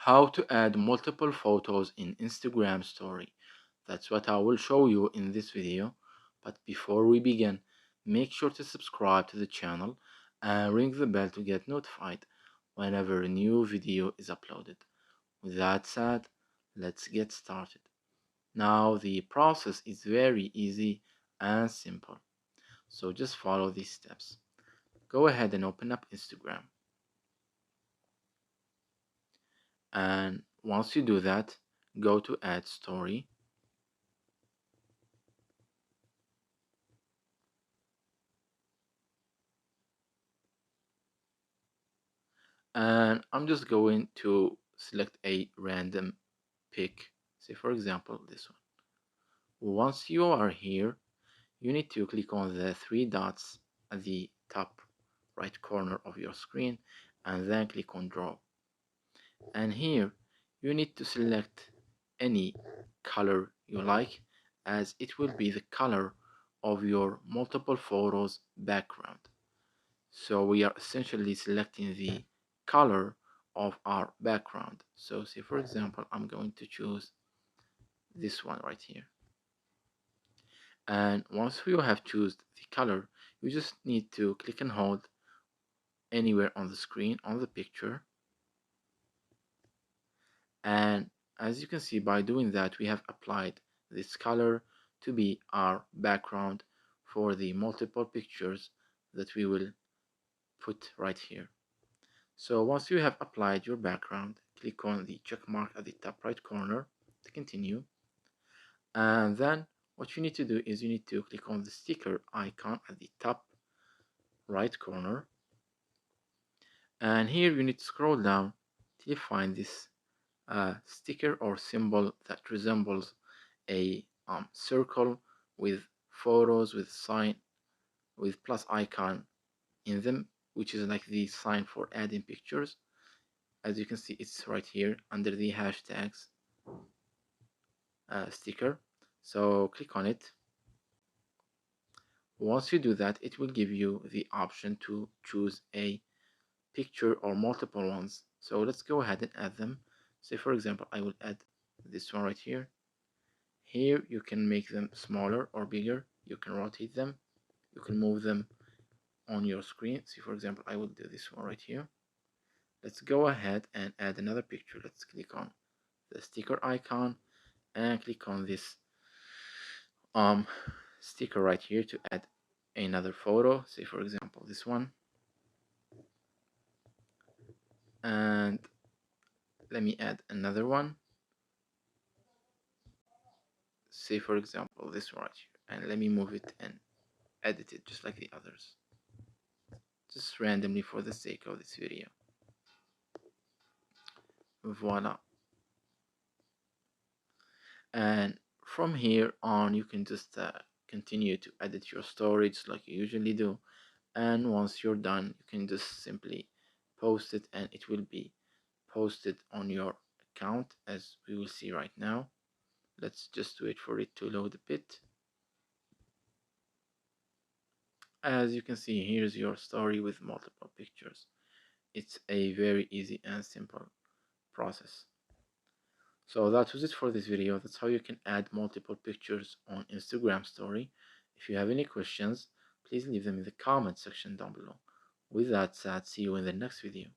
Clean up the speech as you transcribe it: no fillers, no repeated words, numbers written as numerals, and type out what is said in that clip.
How to add multiple photos in Instagram story. That's what I will show you in this video. But before we begin, make sure to subscribe to the channel and ring the bell to get notified whenever a new video is uploaded. With that said, let's get started. Now the process is very easy and simple. So just follow these steps. Go ahead and open up Instagram. And once you do that, go to add story. And I'm just going to select a random pic, say for example this one. Once you are here, you need to click on the three dots at the top right corner of your screen and then click on draw. And here you need to select any color you like, as it will be the color of your multiple photos background. So we are essentially selecting the color of our background. So say for example, I'm going to choose this one right here. And once you have chosen the color, you just need to click and hold anywhere on the screen on the picture. And as you can see, by doing that, we have applied this color to be our background for the multiple pictures that we will put right here. So once you have applied your background, click on the check mark at the top right corner to continue. And then what you need to do is you need to click on the sticker icon at the top right corner. And here you need to scroll down till you find this sticker or symbol that resembles a circle with photos with sign with plus icon in them, which is like the sign for adding pictures. As you can see, it's right here under the hashtags sticker. So click on it. Once you do that, it will give you the option to choose a picture or multiple ones. So let's go ahead and add them. Say for example, I will add this one right here. Here you can make them smaller or bigger. You can rotate them. You can move them on your screen. See for example, I will do this one right here. Let's go ahead and add another picture. Let's click on the sticker icon and click on this sticker right here to add another photo. Say for example this one. And let me add another one. Say for example this one right here. And let me move it and edit it just like the others. Just randomly for the sake of this video. Voila. And from here on you can just continue to edit your storage like you usually do, and once you're done you can just simply post it and it will be posted on your account, as we will see right now. Let's just wait for it to load a bit. As you can see, here's your story with multiple pictures. It's a very easy and simple process. So that was it for this video. That's how you can add multiple pictures on Instagram story. If you have any questions, please leave them in the comment section down below. With that said, see you in the next video.